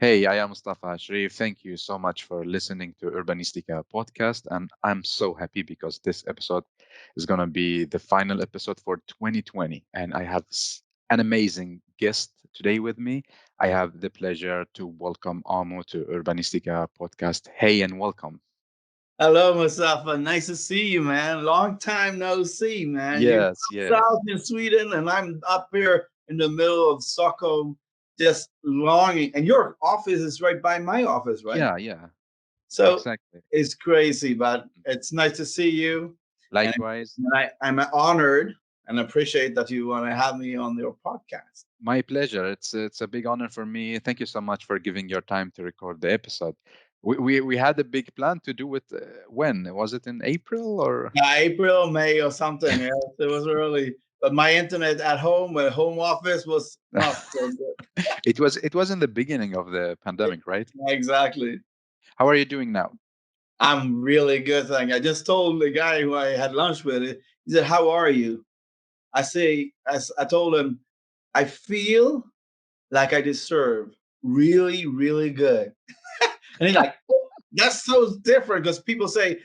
Hey, I am Mustafa Sharif. Thank you so much for listening to Urbanistica podcast. And I'm so happy because this episode is going to be the final episode for 2020. And I have an amazing guest today with me. I have the pleasure to welcome Amo to Urbanistica podcast. Hey, and welcome. Hello, Mustafa. Nice to see you, man. Long time no see, man. You're Yes, yes. south in Sweden, and I'm up here in the middle of Stockholm, just longing. And your office is right by my office, right? Yeah, yeah, So exactly. it's crazy, but it's nice to see you. And Likewise. I'm honored and appreciate that you want to have me on your podcast. My pleasure. It's a big honor for me. Thank you so much for giving your time to record the episode. We had a big plan to do it. When was it, in April or? April, May, or something. Yes, it was early. But my internet at home, my home office was not so good. It was in the beginning of the pandemic, right? Exactly. How are you doing now? I'm really good, thank you. I just told the guy who I had lunch with, he said, "How are you?" I told him, "I feel like I deserve really, really good." And he's like, "Oh, that's so different," because people say,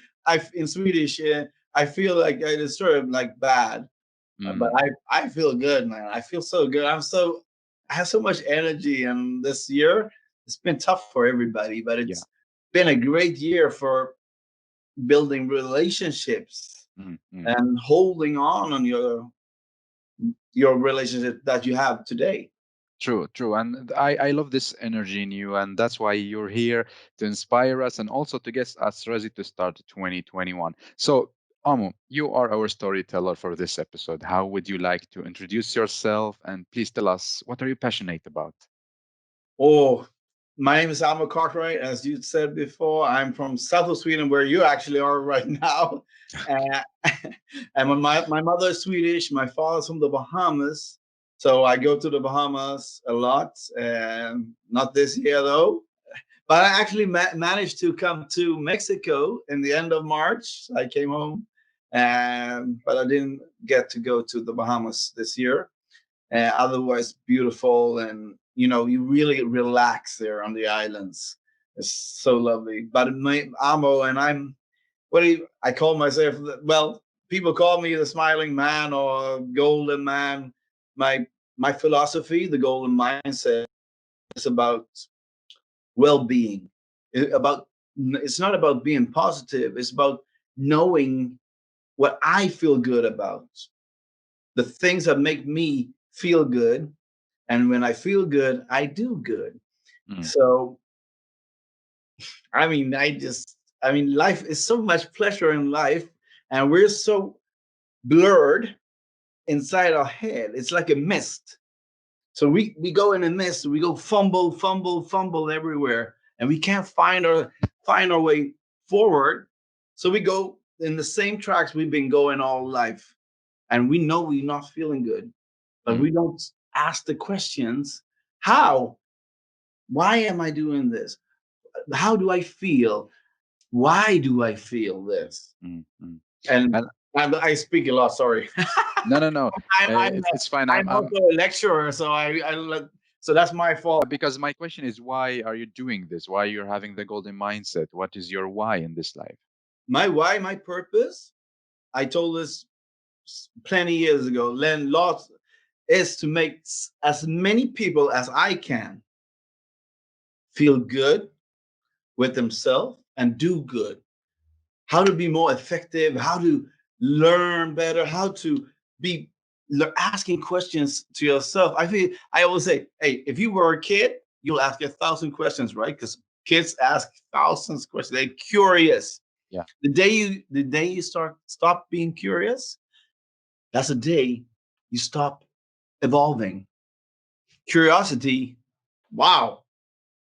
in Swedish, I feel like I deserve like bad. But Mm, I feel good, man. I feel so good. I have so much energy, and this year it's been tough for everybody, but yeah. it's been a great year for building relationships Mm, mm. and holding on your relationship that you have today. True, true. And I love this energy in you. And that's why you're here to inspire us and also to get us ready to start 2021. So, Amo, you are our storyteller for this episode. How would you like to introduce yourself? And please tell us, what are you passionate about? Oh, my name is Amo Cartwright. As you said before, I'm from south of Sweden, where you actually are right now. Uh, and my mother is Swedish. My father's from the Bahamas. So I go to the Bahamas a lot. Not this year, though. But I actually managed to come to Mexico in the end of March. I came home, but I didn't get to go to the Bahamas this year. Otherwise, beautiful, and you really relax there on the islands. It's so lovely. But my Amo, and I call myself. Well, people call me the smiling man or golden man. My my philosophy, the golden mindset, is about well-being. About it's not about being positive. It's about knowing what I feel good about, the things that make me feel good, and when I feel good, I do good. Mm, So life is so much pleasure in life, and we're so blurred inside our head. It's like a mist. So we go in a mist. We go fumble everywhere, and we can't find our way forward. So we go in the same tracks we've been going all life, and we know we're not feeling good, but mm, we don't ask the questions. How? Why am I doing this? How do I feel? Why do I feel this? mm, mm. And And I speak a lot. Sorry. no, no, no. I'm I'm It's fine. I'm also a lecturer, so so that's my fault. Because my question is, why are you doing this? Why you're having the golden mindset? What is your why in this life? My why, my purpose. I told this plenty years ago. Len lots is to make as many people as I can feel good with themselves and do good. How to be more effective, how to learn better, how to be asking questions to yourself. I always say, hey, if you were a kid, you'll ask 1,000 questions, right? Because kids ask thousands of questions. They're curious. Yeah. The day you stop being curious, that's the day you stop evolving. Curiosity, wow,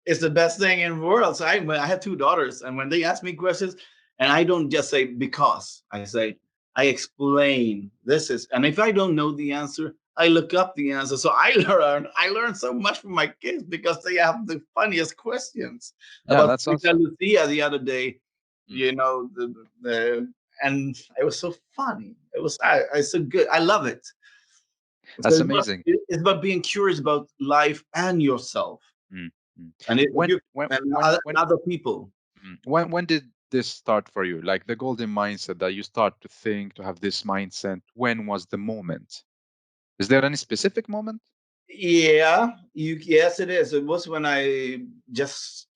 it's the best thing in the world. So I have two daughters, and when they ask me questions, and I don't just say because, I say, I explain this is, and if I don't know the answer, I look up the answer. So I learn so much from my kids because they have the funniest questions. Yeah, About that's Santa awesome. Lucia the other day, Mm, the and it was so funny. It's so good. I love it. So that's amazing. it's about being curious about life and yourself. Mm. Mm. and if When you when and when other, when and other people. when did this start for you? Like the golden mindset that you start to think to have this mindset. When was the moment? Is there any specific moment? Yeah, yes, it is. It was when I just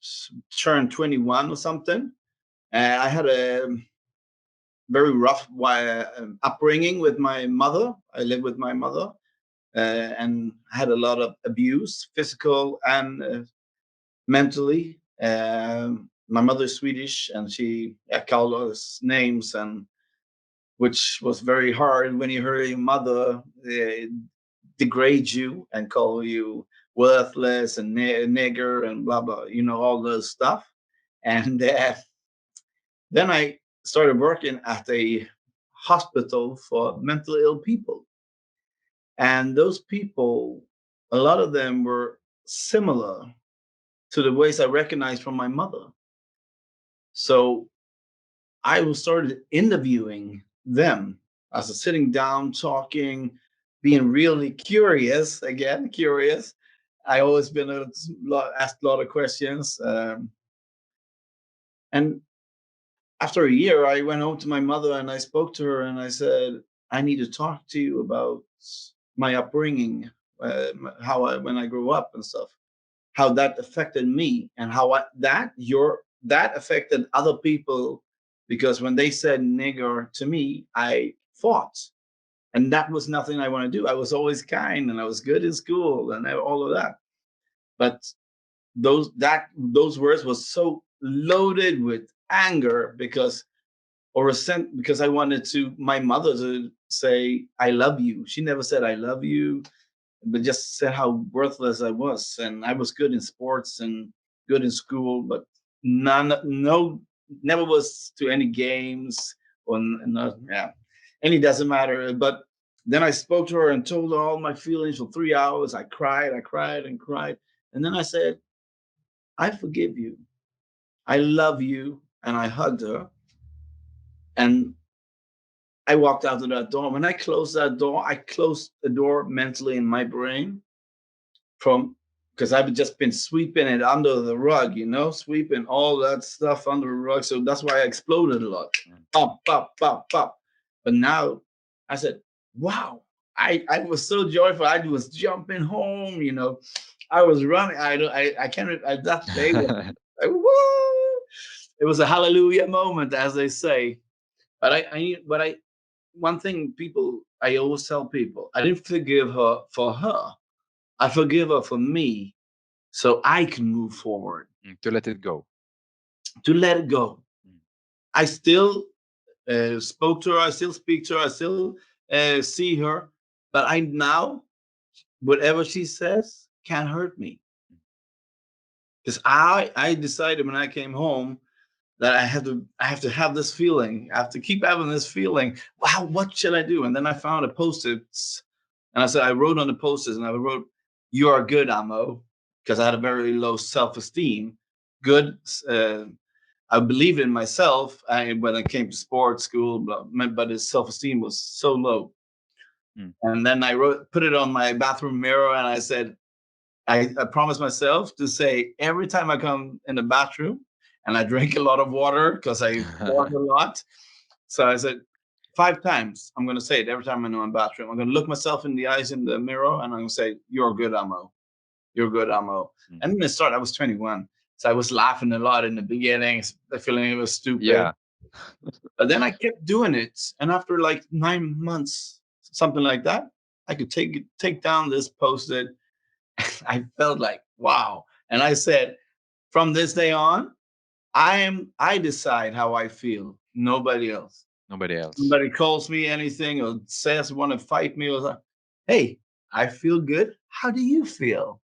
turned 21 or something. I had a very rough upbringing with my mother. I lived with my mother and had a lot of abuse, physical and mentally. My mother is Swedish, and she called us names, and which was very hard when you hear your mother degrade you and call you worthless and nigger and blah blah. You know all those stuff. And then I started working at a hospital for mentally ill people. And those people, a lot of them were similar to the ways I recognized from my mother. So I was started interviewing them as a sitting down, talking, being really curious. Again, curious. I always been asked a lot of questions, and after a year, I went home to my mother and I spoke to her and I said, I need to talk to you about my upbringing, how when I grew up and stuff, how that affected me and how that affected other people. Because when they said nigger to me, I fought. And that was nothing I want to do. I was always kind and I was good in school and all of that. But those words was so loaded with anger because or resent because I wanted to my mother to say I love you. She never said I love you, but just said how worthless I was. And I was good in sports and good in school, but no, never was to any games or not. Yeah, and it doesn't matter. But then I spoke to her and told her all my feelings for 3 hours. I cried and cried, and then I said, I forgive you. I love you, and I hugged her. And I walked out of that door. When I closed that door, I closed the door mentally in my brain from because I've just been sweeping it under the rug, sweeping all that stuff under the rug. So that's why I exploded a lot. Pop, pop, pop, pop. But now I said, wow, I was so joyful. I was jumping home. I was running. I can't, that day was like, woo! It was a hallelujah moment, as they say. But one thing I always tell people, I didn't forgive her for her. I forgive her for me so I can move forward, To let it go. to let it go. Mm. I still spoke to her. I still speak to her. I still see her. But I now, whatever she says can't hurt me. Because I decided when I came home that I have to have this feeling. I have to keep having this feeling. Wow, what should I do? And then I found a post-it, and I wrote on the post-it, and I wrote, "You are good, Amo," because I had a very low self-esteem. Good. I believed in myself. When it came to sports, school, but his self-esteem was so low. Mm. And then put it on my bathroom mirror, and I said, I promised myself to say every time I come in the bathroom, and I drink a lot of water because I walk a lot. So I said 5 times. I'm going to say it every time I'm in my bathroom. I'm going to look myself in the eyes in the mirror, and I'm going to say, "You're good, Amo. You're good, Amo." Mm. And then it started. I was 21, so I was laughing a lot in the beginning, feeling it was stupid. Yeah. But then I kept doing it, and after like 9 months, something like that, I could take down this post-it. I felt like, wow. And I said, from this day on, I decide how I feel. Nobody else. Nobody else. Somebody calls me anything or says want to fight me or something. Hey, I feel good. How do you feel?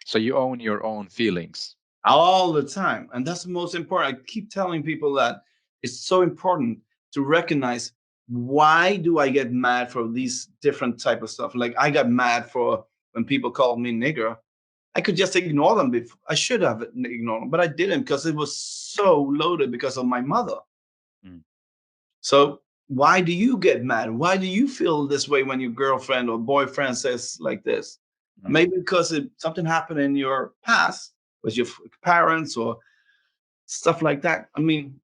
So you own your own feelings. All the time. And that's the most important. I keep telling people that it's so important to recognize why do I get mad for these different type of stuff. Like I got mad for when people called me nigger. I could just ignore them before. I should have ignored them, but I didn't because it was so loaded because of my mother. Mm. So why do you get mad? Why do you feel this way when your girlfriend or boyfriend says like this? Mm. Maybe because something happened in your past with your parents or stuff like that. I mean,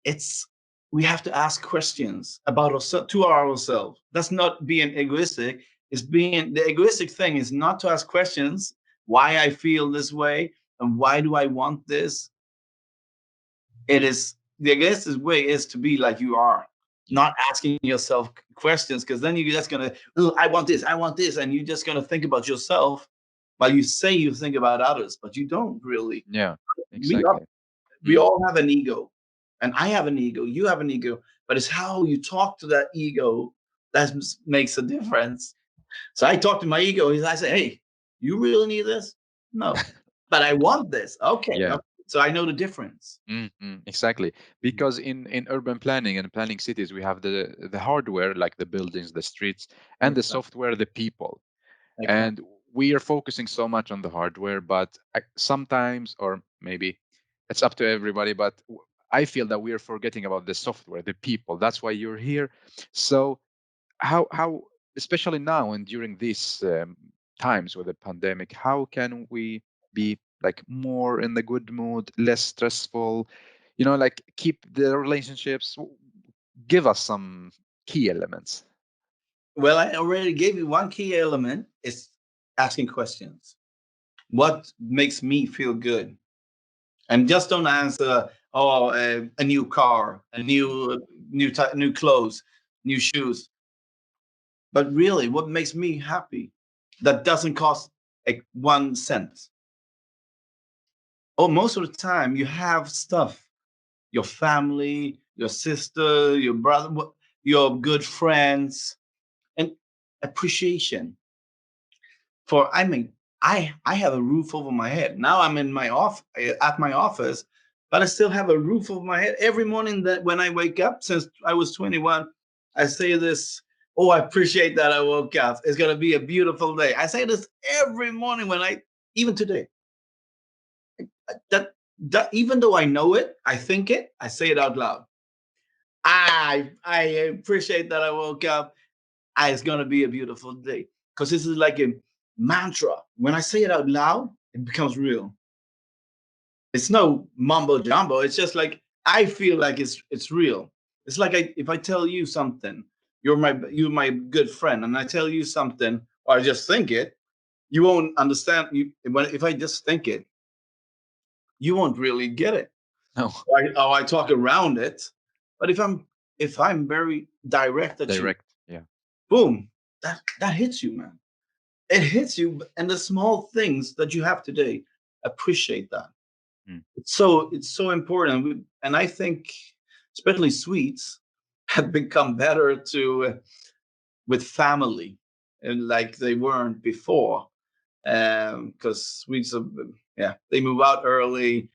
it's we have to ask questions about ourselves to ourselves. That's not being egoistic. It's being the egoistic thing is not to ask questions why I feel this way and why do I want this. It is the egoistic way is to be like you are, Yeah. not asking yourself questions because then you're just gonna, "Oh, I want this, and you're just gonna think about yourself while you say you think about others, but you don't really. Yeah. We are, Exactly. we Mm. all have an ego, and I have an ego. You have an ego, but it's how you talk to that ego that makes a difference. So I talk to my ego. I say, "Hey, you really need this? No, but I want this. Okay, Yeah. okay." So I know the difference. Exactly. Because in urban planning and planning cities, we have the hardware, like the buildings, the streets, and the Exactly. software, the people. Exactly. And we are focusing so much on the hardware, but sometimes, or maybe it's up to everybody, but I feel that we are forgetting about the software, the people. That's why you're here. So how especially now and during these times with the pandemic, how can we be like more in the good mood, less stressful, like keep the relationships? Give us some key elements. Well, I already gave you one key element is asking questions. What makes me feel good? And just don't answer, oh, a new car, a new clothes, new shoes. But really, what makes me happy? That doesn't cost like 1 cent. Oh, most of the time you have stuff, your family, your sister, your brother, your good friends, and appreciation. For I mean, I have a roof over my head. Now I'm in my at my office, but I still have a roof over my head. Every morning that when I wake up, since I was 21, I say this. Oh, I appreciate that I woke up. It's gonna be a beautiful day. I say this every morning when even today. That that even though I know it, I think it, I say it out loud. I appreciate that I woke up. It's gonna be a beautiful day. Because this is like a mantra. When I say it out loud, it becomes real. It's no mumbo jumbo. It's just like I feel like it's real. It's like if I tell you something, you're my good friend, and I tell you something, or I just think it, you won't understand. If I just think it, you won't really get it. No. Or I talk around it. But if I'm very direct at you, Direct. Yeah. boom, that hits you, man. It hits you, and the small things that you have today, appreciate that. Mm. It's so important. And I think especially Swedes have become better to with family, and like they weren't before, because Swedes yeah, they move out early,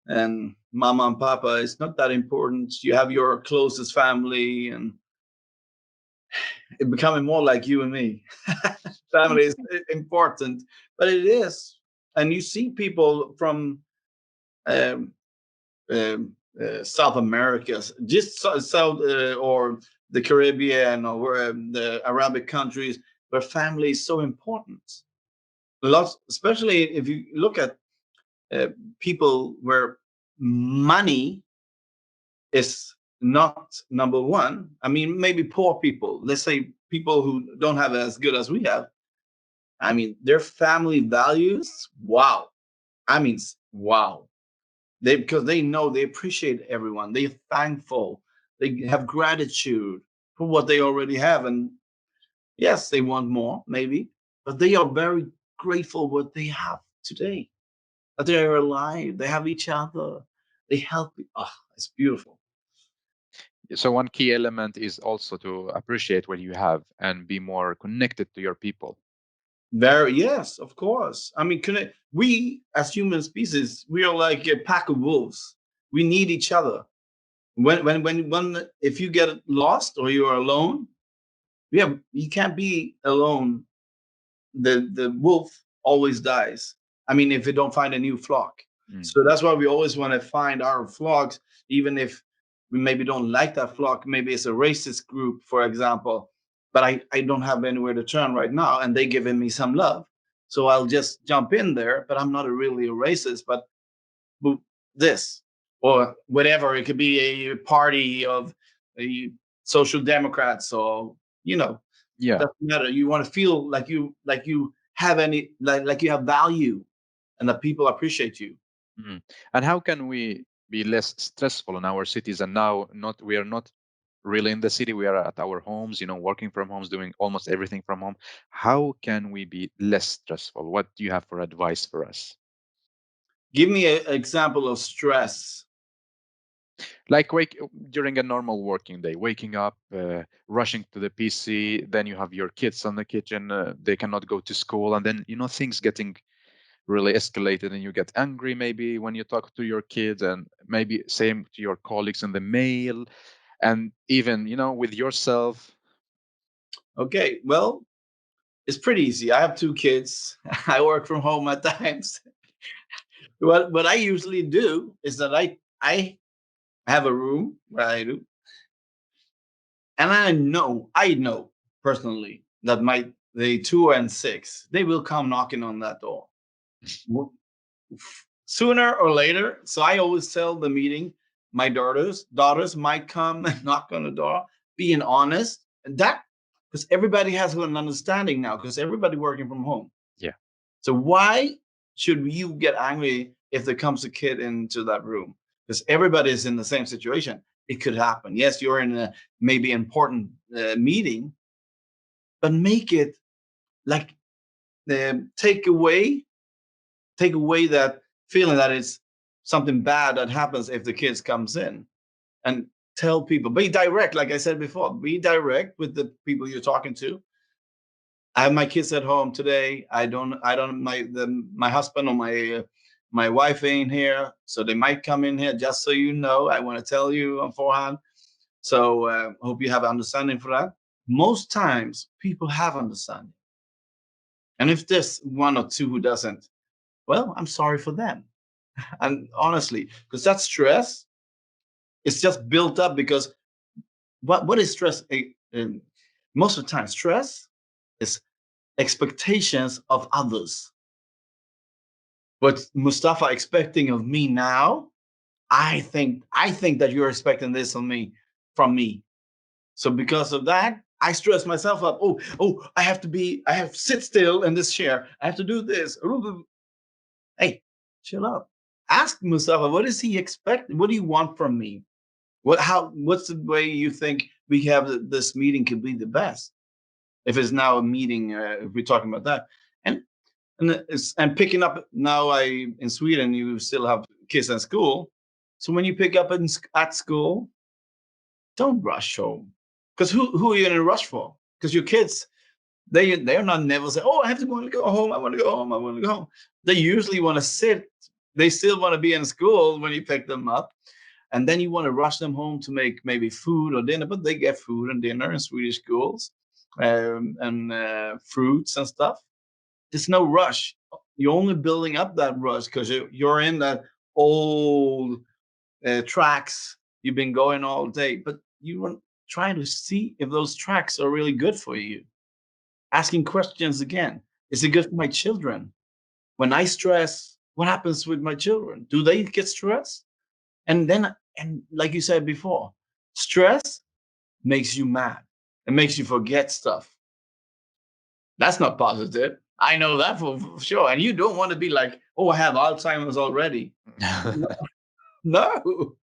and mama and papa is not that important. You have your closest family, and it becoming more like you and me. Family is important, but it is. And you see people from um, South America, just South or the Caribbean or the Arabic countries, where family is so important. Lots, especially if you look at uh, people where money is not number one. I mean, maybe poor people. Let's say people who don't have it as good as we have. I mean, their family values. Wow. I mean, wow. Because they know they appreciate everyone. They're thankful. They have gratitude for what they already have, and yes, they want more maybe, but they are very grateful what they have today. That they are alive. They have each other. They help. Oh, it's beautiful. So one key element is also to appreciate what you have and be more connected to your people. Very yes, of course. I mean, we as human species, we are like a pack of wolves. We need each other. When if you get lost or you are alone, yeah, you can't be alone. The wolf always dies. I mean, if you don't find a new flock. Mm. So that's why we always want to find our flocks, even if we maybe don't like that flock. Maybe it's a racist group, for example, but I don't have anywhere to turn right now, and they giving me some love. So I'll just jump in there, but I'm not really a racist, but this or whatever. It could be a party of a social democrats, or Yeah. doesn't matter. You want to feel like you have any like you have value and that people appreciate you. Mhm. And how can we be less stressful in our cities? And now, not we are not really in the city. We are at our homes, working from homes, doing almost everything from home. How can we be less stressful? What do you have for advice for us? Give me an example of stress. Like during a normal working day, waking up, rushing to the PC, then you have your kids on the kitchen, they cannot go to school, and then things getting really escalated, and you get angry maybe when you talk to your kids, and maybe same to your colleagues in the mail, and even with yourself. Okay, well, it's pretty easy. I have two kids. I work from home at times. What I usually do is that I have a room where I do, and I know personally that my the 2 and 6 they will come knocking on that door sooner or later. So I always tell the meeting, my daughters might come and knock on the door, being honest, and that because everybody has an understanding now because everybody working from home. Yeah. So why should you get angry if there comes a kid into that room? Because everybody is in the same situation. It could happen. Yes, you're in a maybe important meeting, but make it like take away that feeling that it's something bad that happens if the kids comes in, and tell people, be direct. Like I said before, be direct with the people you're talking to. I have my kids at home today. I don't my husband or my wife ain't here, so they might come in here. Just so you know, I want to tell you beforehand. So hope you have understanding for that. Most times people have understanding, and if there's one or two who doesn't, well, I'm sorry for them. And honestly, because that stress is just built up because what is stress? Most of the time, stress is expectations of others. What Mustafa expecting of me now, I think that you're expecting this from me. So because of that, I stress myself up. Oh, I have to sit still in this chair. I have to do this. Hey, chill out. Ask Mustafa, what does he expect? What do you want from me? What's the way you think we have this meeting could be the best? If it's now a meeting, if we're talking about that, and and picking up now, I in Sweden you still have kids in school, so when you pick up at school, don't rush home, because who are you in a rush for? Because your kids, they're not never say, oh, I have to want to go home, I want to go home, I want to go home. They usually want to sit. They still want to be in school when you pick them up, and then you want to rush them home to make maybe food or dinner, but they get food and dinner in Swedish schools, and fruits and stuff. There's no rush. You're only building up that rush because you're in that old tracks. You've been going all day, but you want trying to see if those tracks are really good for you. Asking questions again. Is it good for my children? When I stress, what happens with my children? Do they get stressed? And like you said before, stress makes you mad. It makes you forget stuff. That's not positive. I know that for sure. And you don't want to be like, oh, I have Alzheimer's already. No,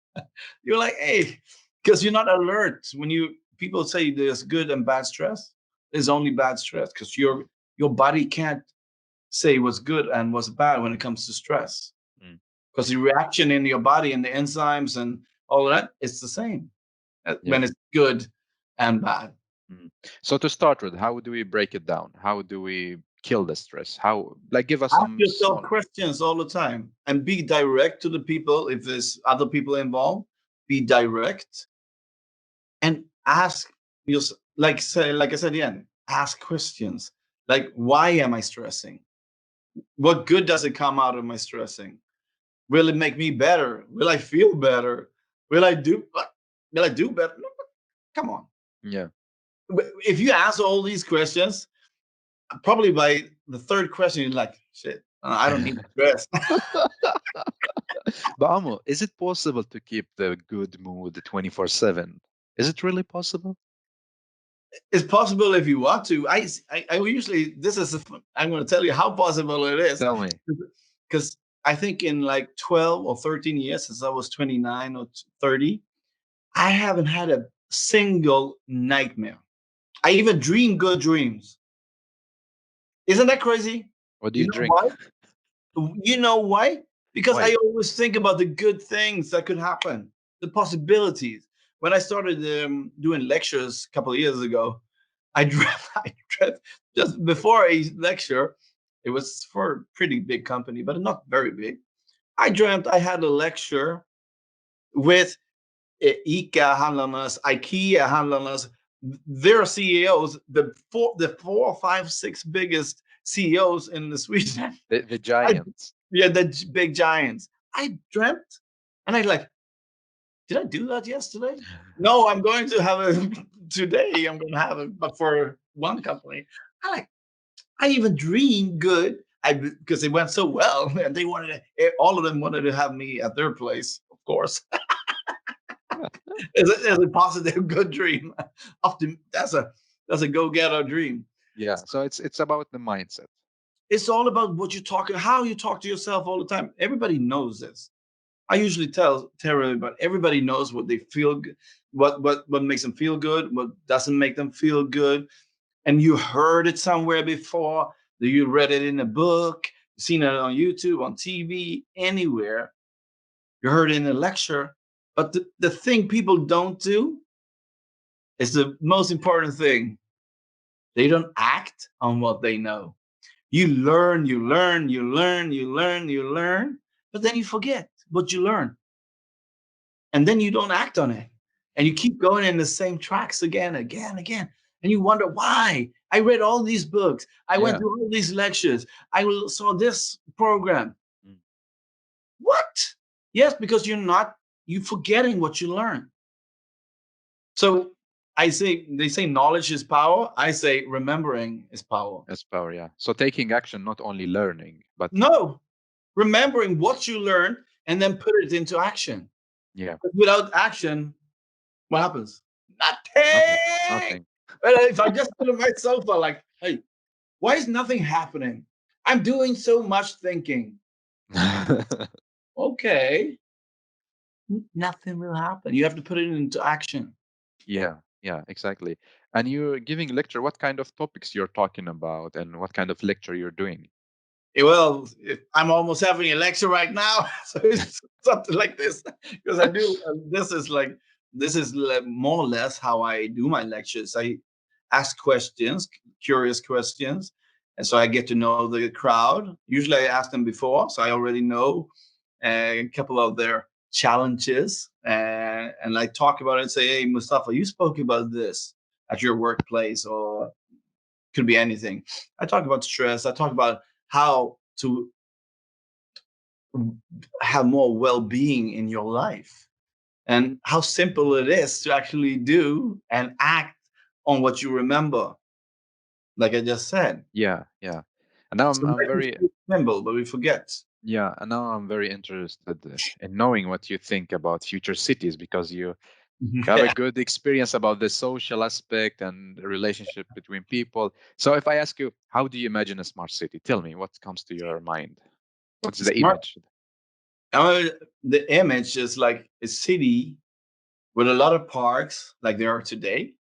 you're like, hey, because you're not alert. When you people say there's good and bad stress, there's only bad stress because your body can't say what's good and what's bad when it comes to stress. Mm. Because the reaction in your body and the enzymes and all of that, it's the same Yeah. when it's good and bad. Mm. So to start with, how do we break it down? How do we kill the stress? How, like, give us Ask some yourself small. questions all the time and be direct to the people. If there's other people involved, be direct and ask yourself, like I said again, ask questions like, why am I stressing? What good does it come out of my stressing? Will it make me better? Will I feel better? Will I do? Will I do better? No, come on. Yeah. If you answer all these questions, Probably by the third question, you're like, shit, I don't need stress. But Amo, is it possible to keep the good mood 24/7? Is it really possible? It's possible if you want to. I usually, this is, I'm going to tell you how possible it is. Tell me. Because I think in like 12 or 13 years, since I was 29 or 30, I haven't had a single nightmare. I even dream good dreams. Isn't that crazy? What do You you know drink? why? You know why? Because I Why? always think about the good things that could happen, the possibilities. When I started doing lectures a couple of years ago, I dreamt just before a lecture. It was for a pretty big company, but not very big. I dreamt I had a lecture with ICA-handlarnas, IKEA-handlarnas, their CEOs, the four or five, six biggest CEOs in the Sweden. The I, giants. yeah, the big giants. I dreamt, and I like, did I do that yesterday? No, I'm going to have a today. I'm going to have it, but for one company. I like. I even dreamed good. Because it went so well, and they wanted to. All of them wanted to have me at their place, of course. It's a positive, good dream. That's a go getter dream. Yeah. So it's about the mindset. It's all about what you talk, how you talk to yourself all the time. Everybody knows this. I usually tell everybody. Everybody knows what they feel, what makes them feel good, what doesn't make them feel good, and you heard it somewhere before. You read it in a book, seen it on YouTube, on TV, anywhere. You heard it in a lecture. But the thing people don't do is the most important thing. They don't act on what they know. You learn, you learn, you learn, you learn, you learn, but then you forget what you learn. And then you don't act on it. And you keep going in the same tracks again, again, again. And you wonder why. I read all these books. I went Yeah. through all these lectures. I saw this program. Mm. What? Yes, because you forgetting what you learn. So they say knowledge is power. I say remembering is power. That's power. Yeah. So taking action, not only learning, but No, remembering what you learned and then put it into action. yeah, But without action, what happens? nothing, Nothing. nothing. Well, if I just sit on my sofa, like, hey, why is nothing happening? I'm doing so much thinking. Okay, nothing will happen. You have to put it into action. Yeah, yeah, exactly. And you're giving lecture, what kind of topics you're talking about and what kind of lecture you're doing? Well, I'm almost having a lecture right now, so it's something like this because I do. This is more or less how I do my lectures. I ask questions, curious questions, and so I get to know the crowd. Usually, I ask them before, so I already know a couple of their challenges, and I talk about it and say, "Hey, Mustafa, you spoke about this at your workplace, or could be anything." I talk about stress. I talk about how to have more well-being in your life and how simple it is to actually do and act on what you remember, like I just said. Yeah, yeah. And now I'm Sometimes we very feel simple, but we forget. yeah, and now I'm very interested in knowing what you think about future cities because you have a good experience about the social aspect and the relationship between people. So if I ask you, how do you imagine a smart city? Tell me what comes to your mind. What's the Smart. image? The image is like a city with a lot of parks, like there are today,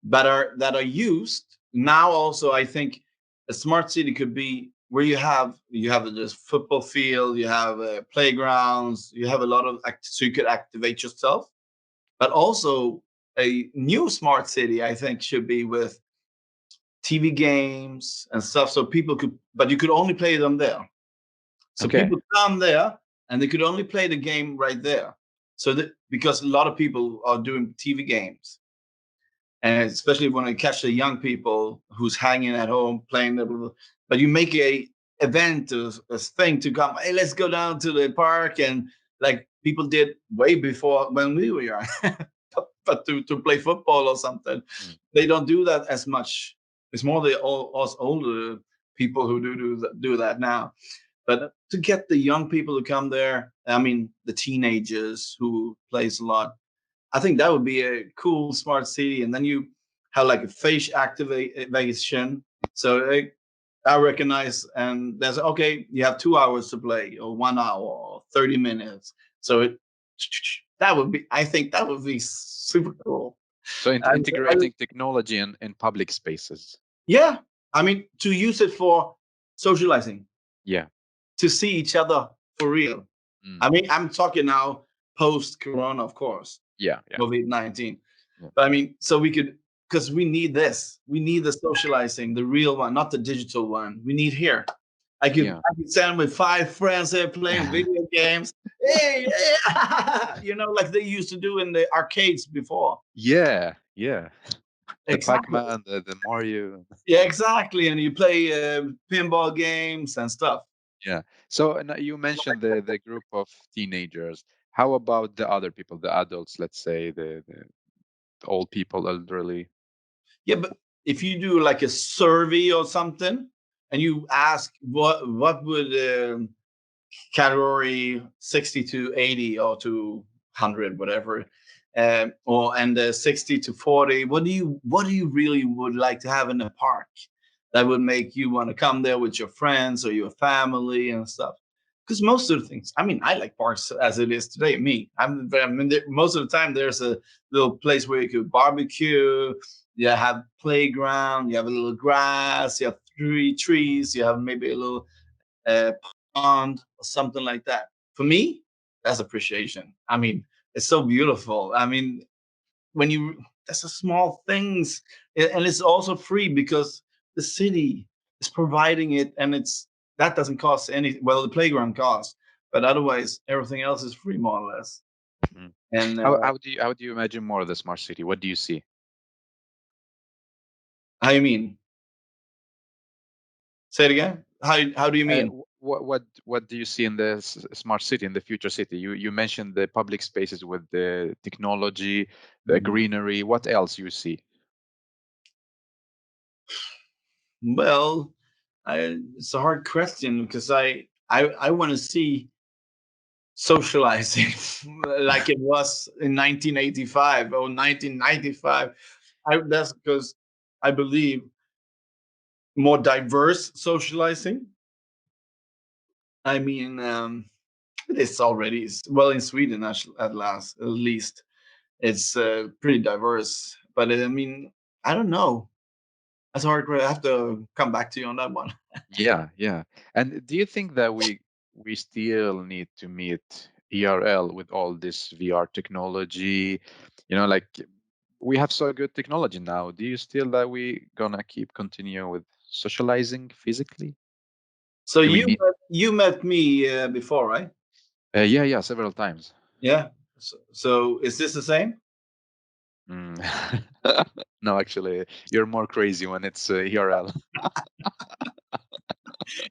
but are that are used now. Also, I think a smart city could be where you have this football field, you have playgrounds, you have a lot of so you could activate yourself. But also a new smart city, I think, should be with TV games and stuff, so people could, but you could only play them there. So Okay. people come there and they could only play the game right there. So that because a lot of people are doing TV games, and especially when I catch the young people who's hanging at home playing the, but you make a event, a thing to come. Hey, let's go down to the park, and like people did way before when we were young. But to play football or something, Mm. they don't do that as much It's more the us older people who do that now. But to get the young people to come there, I mean, the teenagers who plays a lot, I think that would be a cool smart city. And then you have like a face activation. So I recognize, and there's okay, you have 2 hours to play, or 1 hour, or 30 minutes. So that would be, I think that would be super cool. So I, integrating technology in public spaces. yeah, I mean, to use it for socializing, Yeah. to see each other for real. Mm. I mean, I'm talking now post Corona, of course, Yeah. Yeah. COVID-19. Yeah. But I mean, so we could, because we need this. We need the socializing, the real one, not the digital one. We need here. Yeah. I could stand with 5 friends there playing video games. Hey, hey, like they used to do in the arcades before. Yeah. Yeah. The Exactly. Pac-Man, the Mario. Yeah, exactly. And you play pinball games and stuff. Yeah. So you mentioned the group of teenagers. How about the other people, the adults, let's say the old people, elderly? Yeah, but if you do like a survey or something, and you ask what would category 60 to 80 or to 100, whatever, or and 60 to 40, what do you really would like to have in the park that would make you want to come there with your friends or your family and stuff? Because most of the things, I mean, I like parks as it is today. Most of the time there's a little place where you could barbecue. You have playground, you have a little grass, you have three trees, you have maybe a little pond or something like that. For me, that's appreciation. I mean, it's so beautiful. I mean, when you that's a small things, and it's also free because the city is providing it, and it's that doesn't cost any. Well, the playground costs, but otherwise everything else is free more or less. Mm. And How do you imagine more of the smart city? What do you see? I mean, say it again. How do you mean? What do you see in the smart city, in the future city? You mentioned the public spaces with the technology, the Mhm. greenery. What else you see? Well, it's a hard question because I want to see socializing like it was in 1985 or 1995. That's because I believe more diverse socializing. I mean, it is already well in Sweden at least it's pretty diverse. But I mean, I don't know. That's hard. I have to come back to you on that one. Yeah, yeah. And do you think that we still need to meet ERL with all this VR technology? Like we have so good technology now. Do you still that we gonna keep continue with socializing physically? So Do we you need? you met me before, right? Yeah, yeah, several times. Yeah. So is this the same? Mm. No, actually, you're more crazy when it's ERL.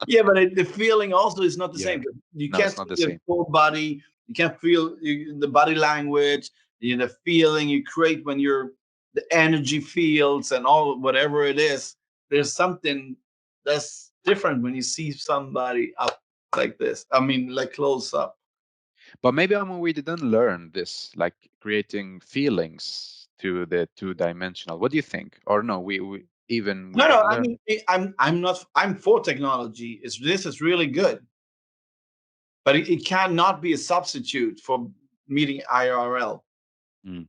Yeah, but the feeling also is not the Yeah. same. You No, can't it's not see the the same. full body. You can't feel the body language, the feeling you create when you're the energy fields and all whatever it is. There's something that's different when you see somebody up like this. I mean, like close up. But maybe we didn't learn this, like creating feelings to the two-dimensional. What do you think? Or no, we No, no. didn't I learn. mean, I'm not. I'm for technology. This is really good, but it cannot be a substitute for meeting IRL. Mm.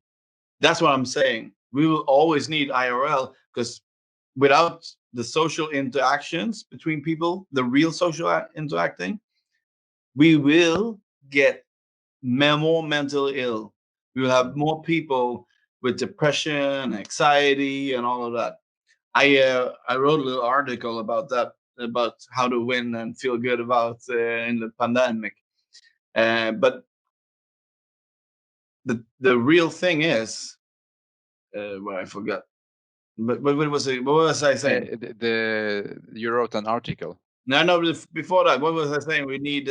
That's what I'm saying. We will always need IRL because without the social interactions between people, the real social interacting, we will get more mentally ill. We will have Mm. more people with depression, anxiety, and all of that. I wrote a little article about that, about how to win and feel good about in the pandemic. But the real thing is, well, I forgot. But what was it? What was I saying? You wrote an article. No, no. Before that, what was I saying? We need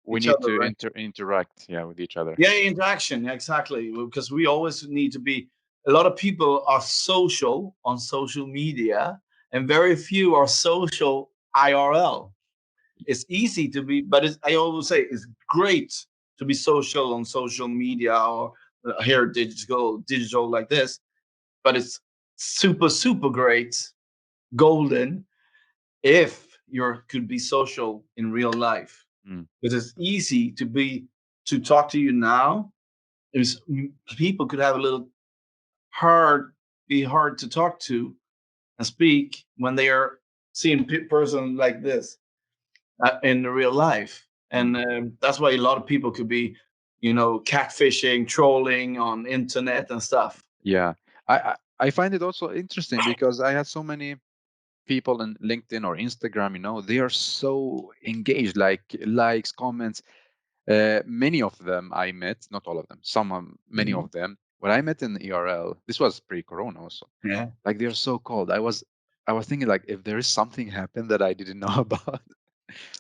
We each need other, to right? interact, yeah, with each other. Yeah, interaction. Exactly. Because we always need to be. a lot of people are social on social media, and very few are social IRL. It's easy to be, but I always say it's great to be social on social media or here digital like this. But it's super great, golden if you could be social in real life, Mm. because it's easy to talk to you now. Is people could have a little hard be hard to talk to and speak when they are seeing person like this in the real life, Mm. and that's why a lot of people could be, catfishing, trolling on internet and stuff. Yeah, I find it also interesting because I had so many people in LinkedIn or Instagram, they are so engaged, like likes, comments. Many of them I met, not all of them, many Mhm. of them, when I met in ERL, this was pre-corona also, Yeah. like they're so cold. I was thinking like if there is something happened that I didn't know about.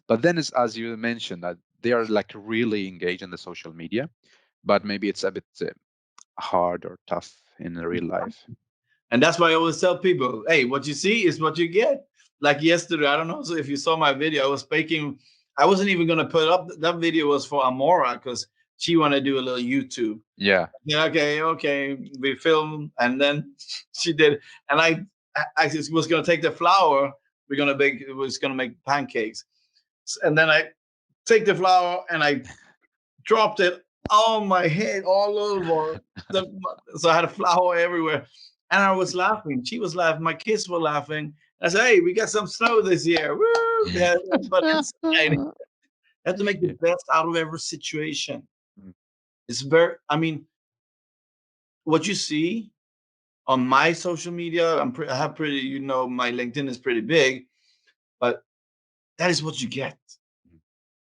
But then it's as you mentioned that they are like really engaged in the social media, but maybe it's a bit hard or tough in the real life. And that's why I always tell people, hey, what you see is what you get. Like yesterday, I don't know so if you saw my video, I was speaking. I wasn't even going to put up that video was for Amora because she wanted to do a little YouTube. Yeah. Yeah, okay. We filmed, and then she did, and I just was going to take the flour. It was going to make pancakes, and then I take the flour and I dropped it on my head all over. The, so I had a flour everywhere. And I was laughing. She was laughing. My kids were laughing. I said, hey, we got some snow this year. Woo! Yeah, but inside, you have to make the Yeah. best out of every situation. Mm. It's I mean, what you see on my social media, I have pretty, my LinkedIn is pretty big, but that is what you get.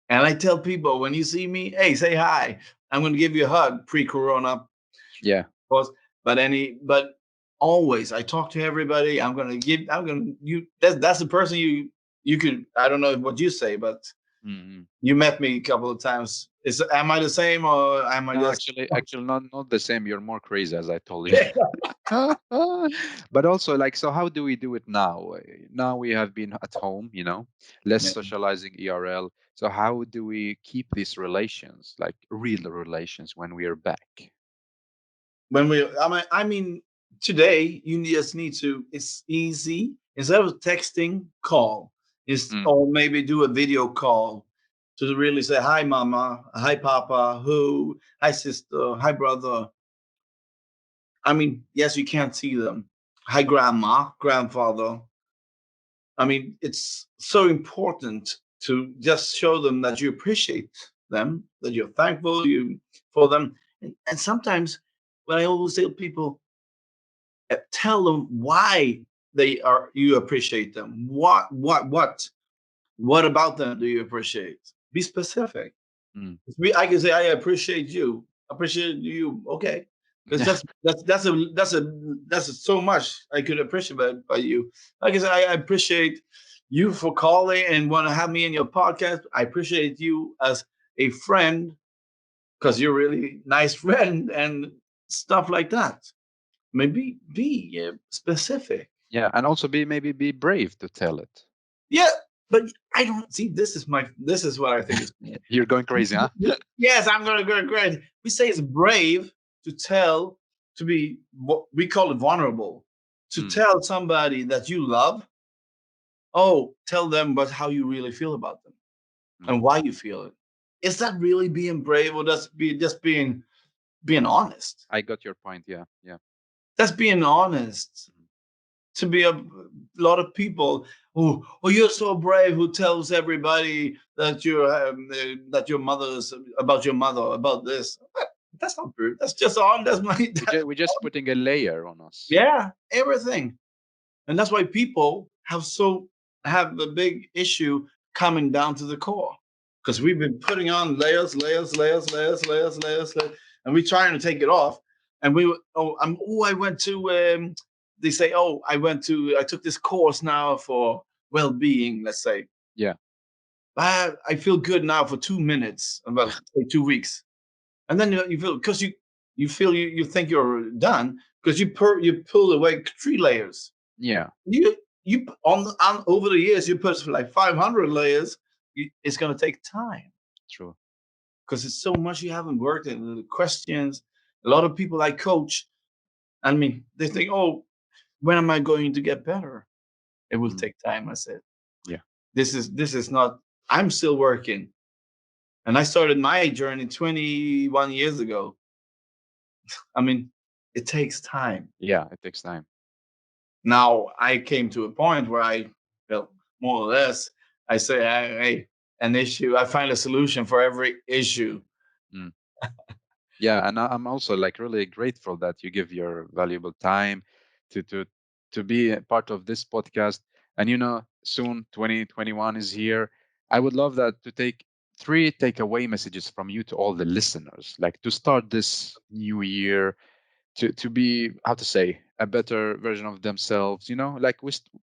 And I tell people when you see me, hey, say hi. I'm going to give you a hug pre-corona, Yeah. course. But always, I talk to everybody. I'm gonna you. That's the person you could. I don't know what you say, but Mhm. you met me a couple of times. Am I the same or am I No, just? actually, not the same. You're more crazy, as I told you. But also, like, so how do we do it now? Now we have been at home, less Yeah. socializing ERL. So how do we keep these relations, like real relations, when we are back? When I mean, today you just need to. It's easy instead of texting, call. Is Mm. or maybe do a video call to really say hi, mama, hi, papa, hi, sister, hi, brother. I mean, yes, you can't see them. Hi, grandma, grandfather. I mean, it's so important to just show them that you appreciate them, that you're thankful for them. And sometimes, when I always tell people, tell them why you appreciate them. What about them do you appreciate? Be specific. Mm. I can say I appreciate you. Appreciate you. Okay, because that's so much I could appreciate by you. Like I said, I appreciate you for calling and want to have me in your podcast. I appreciate you as a friend because you're a really nice friend and stuff like that. Maybe be specific. Yeah, and also maybe be brave to tell it. Yeah, but I don't see. This is what I think is. You're going crazy, huh? Yes, I'm gonna go great. We say it's brave to tell, to be what we call it vulnerable, to Mm. tell somebody that you love. Oh, tell them about how you really feel about them Mm. and why you feel it. Is that really being brave, or just being honest? I got your point. Yeah, yeah. That's being honest. Mm. To be a lot of people who, oh, you're so brave, who tells everybody that your mother's about your mother about this. That's not brave. That's just on. That's my. We're just putting a layer on us. Yeah, everything. And that's why people have a big issue coming down to the core, because we've been putting on layers, and we're trying to take it off. And I went to. They say, oh, I took this course now for well-being. Let's say, Yeah. I feel good now for 2 minutes, about say 2 weeks, and then you feel because you feel you think you're done because you pull away 3 layers. Yeah, You on over the years you put like 500 layers. It's going to take time true. because it's so much you haven't worked in the questions. A lot of people I coach, I mean, they think, oh, when am I going to get better? It will Mm, take time. I said, yeah, this is not. I'm still working, and I started my journey 21 years ago. I mean, it takes time. yeah, it takes time. Now I came to a point where well, more or less, I say, hey, an issue. I find a solution for every issue. Mm. Yeah, and I'm also like really grateful that you give your valuable time to to to be a part of this podcast. And soon 2021 is here. I would love that to take three takeaway messages from you to all the listeners, like to start this new year, to be, how to say, a better version of themselves. Like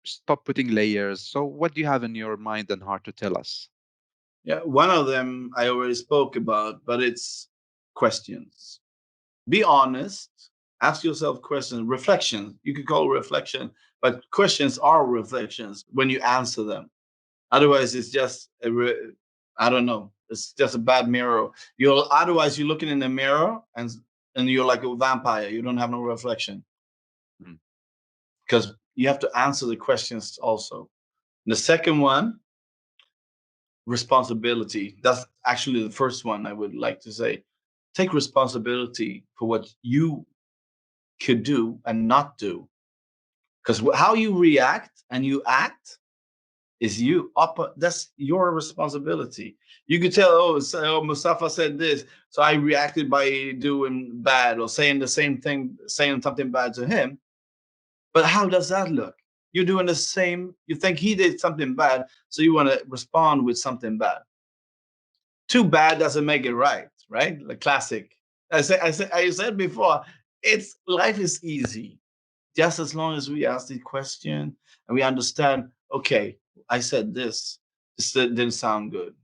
stop putting layers. So what do you have in your mind and heart to tell us? Yeah, one of them I already spoke about, but it's questions. Be honest. Ask yourself questions. Reflection. You could call it reflection, but questions are reflections when you answer them. Otherwise, it's just I don't know. It's just a bad mirror. You're looking in the mirror and you're like a vampire. You don't have no reflection Mm, because you have to answer the questions also. The second one, responsibility. That's actually the first one I would like to say. Take responsibility for what you could do and not do. Because how you react and you act is you up. That's your responsibility. You could tell, oh, Mustafa said this, so I reacted by doing bad or saying the same thing, saying something bad to him. But how does that look? You're doing the same. You think he did something bad, so you want to respond with something bad. Too bad doesn't make it right, right? The classic. I said before, it's life is easy just as long as we ask the question and we understand. Okay, I said this. This didn't sound good.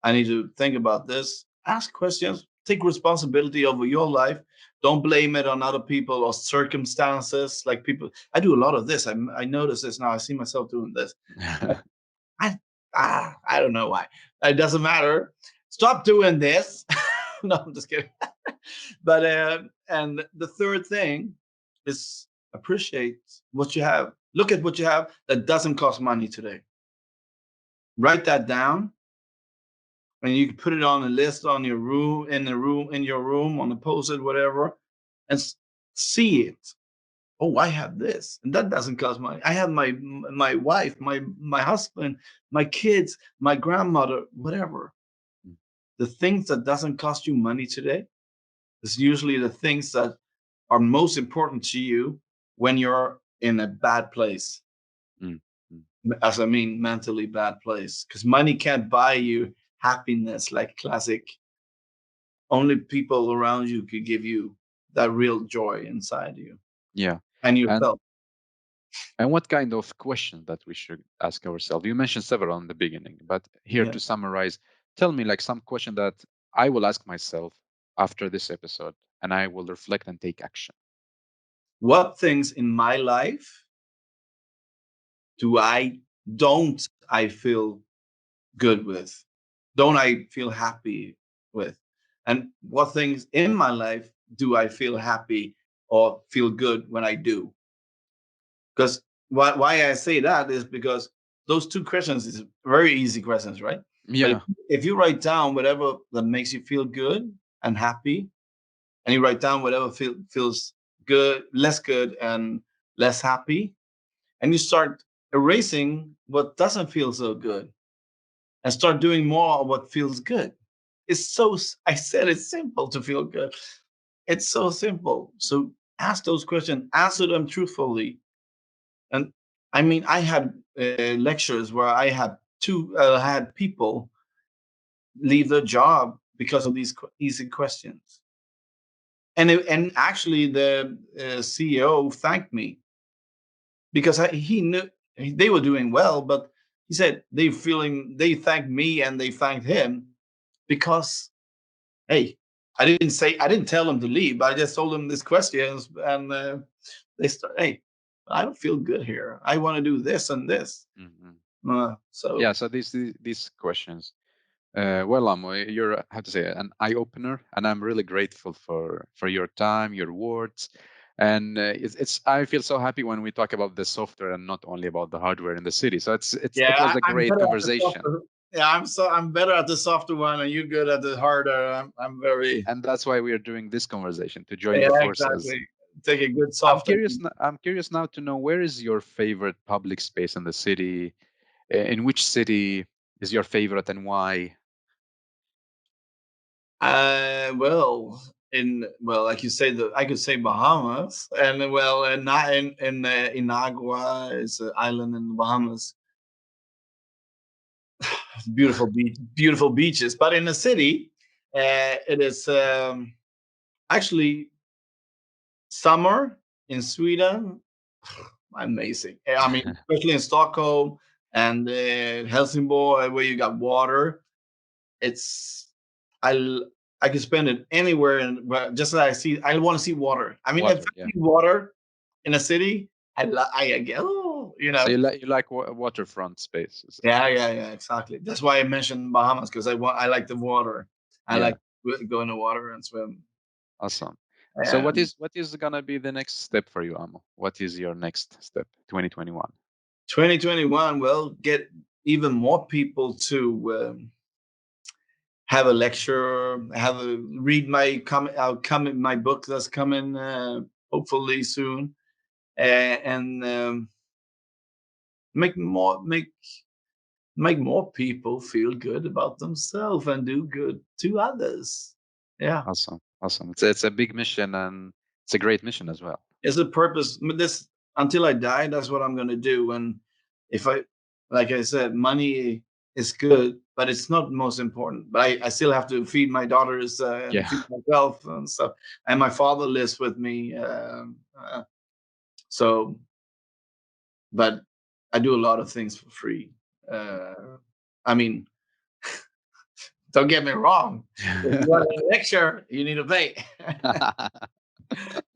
I need to think about this. Ask questions. Take responsibility over your life. Don't blame it on other people or circumstances. Like people, I do a lot of this. I notice this now. I see myself doing this. I I don't know why. It doesn't matter. Stop doing this. No, I'm just kidding. But and the third thing is appreciate what you have. Look at what you have that doesn't cost money today. Write that down, and you can put it on a list on your room, in your room, on a post-it, whatever, and see it. Oh, I have this, and that doesn't cost money. I have my wife, my husband, my kids, my grandmother, whatever. The things that doesn't cost you money today is usually the things that are most important to you when you're in a bad place. Mm, mm. As I mean, mentally bad place, because money can't buy you happiness like classic. Only people around you could give you that real joy inside you Yeah. and And yourself. And what kind of question that we should ask ourselves? You mentioned several in the beginning, but here Yeah. to summarize, tell me like some question that I will ask myself after this episode, and I will reflect and take action. What things in my life do I feel good with? Don't I feel happy with? And what things in my life do I feel happy or feel good when I do? Because why I say that is because those two questions is very easy questions, right? But Yeah. if you write down whatever that makes you feel good and happy, and you write down whatever feels good, less good, and less happy, and you start erasing what doesn't feel so good and start doing more of what feels good. I said it's simple to feel good. It's so simple. So ask those questions, answer them truthfully. And I mean, I had lectures where I had people leave their job because of these easy questions. And actually, the CEO thanked me because he knew they were doing well, but he said they thanked me and they thanked him because, hey, I didn't tell them to leave, but I just told them these questions, and they start. Hey, I don't feel good here. I want to do this and this. Hmm. So Yeah. So these questions. Well, Amo, you're how to say it, an eye opener, and I'm really grateful for your time, your words, and it's. I feel so happy when we talk about the software and not only about the hardware in the city. So it was yeah, a I'm great better at the conversation, softer. Yeah, I'm better at the softer one, and you're good at the harder. I'm very. and that's why we are doing this conversation to join Yeah, the forces. exactly. Take a good I'm soft. curious. I'm curious now to know where is your favorite public space in the city? In which city is your favorite and why? Well, like you say, I could say Bahamas, and well, and not in Agua is an island in the Bahamas. Beautiful beaches. But in the city, it is actually summer in Sweden. Amazing. I mean, especially in Stockholm and Helsingborg, where you got water. It's I I can spend it anywhere, and just as I see, I want to see water. I mean, if Water, I yeah. see water in a city, I get, oh, So you like waterfront spaces. yeah, exactly. That's why I mentioned Bahamas, because I like the water. I like Yeah, go in the water and swim. awesome. So what And is what is gonna be the next step for you, Amo? What is your next step? 2021. 2021, well, get even more people to have a lecture, read my my book that's coming hopefully soon, and make more make make more people feel good about themselves and do good to others. Yeah, Awesome, awesome. It's a big mission and it's a great mission as well. it's a purpose. This until I die, that's what I'm gonna do. And if I, like I said, money is good, but it's not the most important. But I still have to feed my daughters and Yeah, feed myself and stuff. And my father lives with me, so but I do a lot of things for free. I mean, don't get me wrong. If you want a lecture, you need to pay.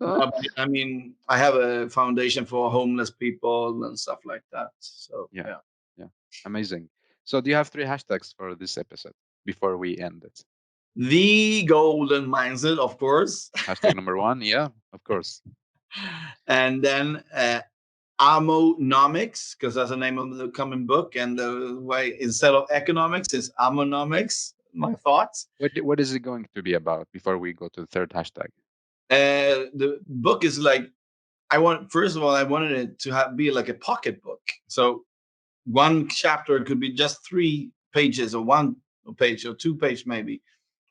No, but I mean, I have a foundation for homeless people and stuff like that. So yeah, yeah, yeah. Amazing. So do you have three hashtags for this episode before we end it? the golden mindset, of course, Hashtag number one, yeah, of course. and then Amonomics, because that's the name of the coming book, and the way instead of economics, it's Amonomics. My thoughts. What is it going to be about before we go to the third hashtag? The book is like first of all, I wanted it to be like a pocket book. So one chapter could be just 3 pages or 1 page or 2 page maybe,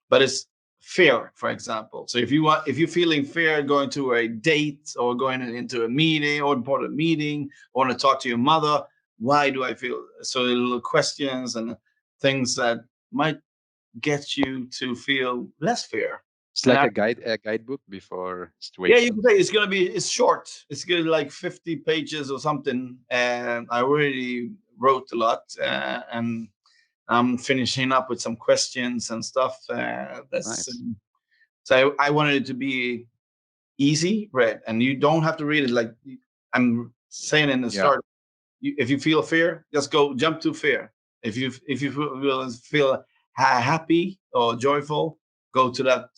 but it's fear, for example. So if you're feeling fear going to a date or going into a meeting or important meeting, or want to talk to your mother, why do I feel so? Little questions and things that might get you to feel less fear. It's And like a guidebook before yeah, you can situations. say it's short. It's good, like 50 pages or something. And I already wrote a lot, and I'm finishing up with some questions and stuff. Nice. So I wanted it to be easy read, and you don't have to read it like I'm saying in the Yeah. start. If you feel fear, just go jump to fear. If you feel happy or joyful, go to that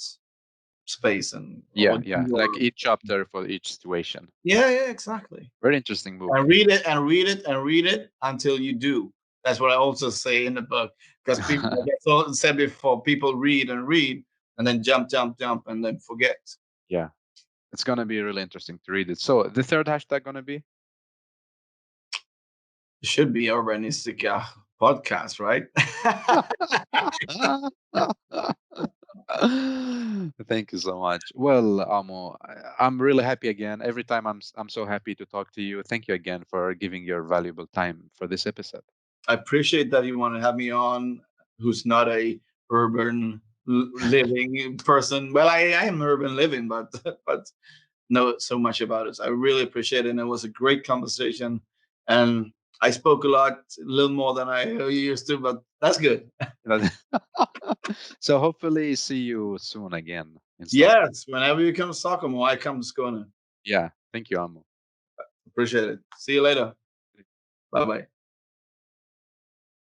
space and Yeah, or yeah. Like each chapter for each situation. yeah, exactly. Very interesting book. And read it and read it and read it until you do. That's what I also say in the book. Because people, like I said before, people read and read and then jump, and then forget. Yeah. It's gonna be really interesting to read it. So the third hashtag gonna be? It should be Urbanistica podcast, right? Thank you so much. Well, Amo, I'm really happy again. Every time I'm so happy to talk to you. Thank you again for giving your valuable time for this episode. I appreciate that you want to have me on, who's not a urban living person. Well, I am urban living, but but know so much about it. So I really appreciate it. And it was a great conversation. And I spoke a little more than I used to, but that's good. So hopefully see you soon again in Stockholm. Yes, whenever you come to Stockholm, I come to Skåne. Yeah. Thank you, Amo. Appreciate it. See you later. Bye bye.